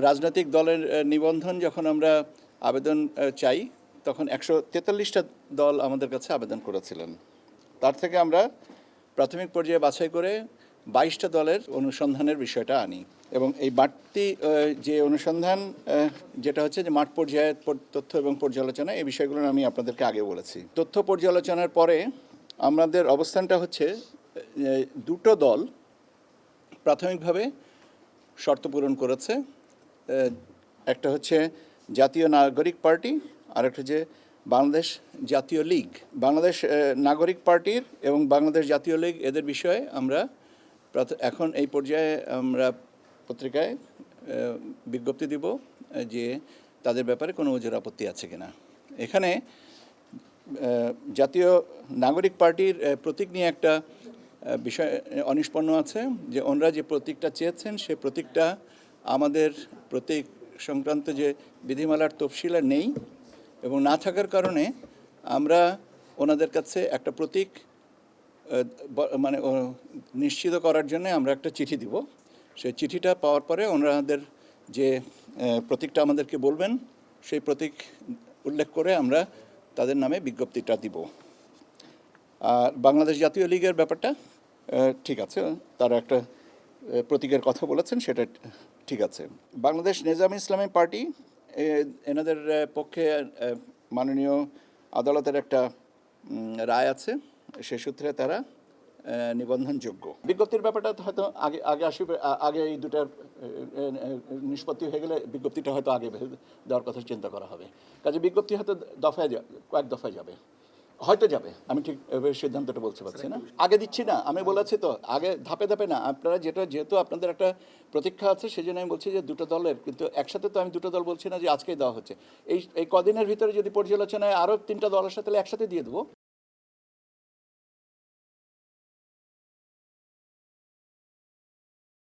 রাজনৈতিক দলের নিবন্ধন যখন আমরা আবেদন চাই তখন 143টা দল আমাদের কাছে আবেদন করেছিলেন। তার থেকে আমরা প্রাথমিক পর্যায়ে বাছাই করে 22টা দলের অনুসন্ধানের বিষয়টা আনি এবং এই বাড়তি যে অনুসন্ধান যেটা হচ্ছে যে মাঠ পর্যায়ে তথ্য এবং পর্যালোচনা এই বিষয়গুলো আমি আপনাদেরকে আগে বলেছি। তথ্য পর্যালোচনার পরে আমাদের অবস্থানটা হচ্ছে দুটো দল প্রাথমিকভাবে শর্ত পূরণ করেছে। একটা হচ্ছে জাতীয় নাগরিক পার্টি আর একটা হচ্ছে বাংলাদেশ জাতীয় লীগ। বাংলাদেশ নাগরিক পার্টির এবং বাংলাদেশ জাতীয় লীগ এদের বিষয়ে আমরা এখন এই পর্যায়ে আমরা পত্রিকায় বিজ্ঞপ্তি দিব যে তাদের ব্যাপারে কোনো ওজোর আপত্তি আছে কিনা। এখানে জাতীয় নাগরিক পার্টির প্রতীক নিয়ে একটা বিষয় অনিষ্পন্ন আছে যে ওনারা যে প্রতীকটা চেয়েছেন সে প্রতীকটা আমাদের প্রতীক সংক্রান্ত যে বিধিমালার তফসিলে নেই এবং না থাকার কারণে আমরা ওনাদের কাছে একটা প্রতীক মানে নিশ্চিত করার জন্য আমরা একটা চিঠি দিব। সেই চিঠিটা পাওয়ার পরে ওনাদের যে প্রতীকটা আমাদেরকে বলবেন সেই প্রতীক উল্লেখ করে আমরা তাদের নামে বিজ্ঞপ্তিটা দিব। আর বাংলাদেশ জাতীয় লীগের ব্যাপারটা ঠিক আছে, তারা একটা প্রতীকের কথা বলেছেন, সেটা ঠিক আছে। বাংলাদেশ নেজাম ইসলামী পার্টি এনাদের পক্ষে মাননীয় আদালতের একটা রায় আছে, সে সূত্রে তারা নিবন্ধনযোগ্য। বিজ্ঞপ্তির ব্যাপারটা হয়তো আগে আসবে, আগে এই দুটার নিষ্পত্তি হয়ে গেলে বিজ্ঞপ্তিটা হয়তো আগে দেওয়ার কথা চিন্তা করা হবে। কাজে বিজ্ঞপ্তি হয়তো কয়েক দফায় যাবে, হয়তো যাবে, আমি ঠিক সিদ্ধান্তটা বলতে পারছি না, আগে দিচ্ছি না। আমি বলেছি তো আগে ধাপে ধাপে না, আপনারা যেহেতু আপনাদের একটা প্রতীক্ষা আছে সেই জন্য আমি বলছি যে দুটো দলের, কিন্তু একসাথে তো আমি দুটো দল বলছি না যে আজকেই দেওয়া হচ্ছে। এই কদিনের ভিতরে যদি পর্যালোচনায় আরও 3টা দল আসে তাহলে একসাথে দিয়ে দেবো।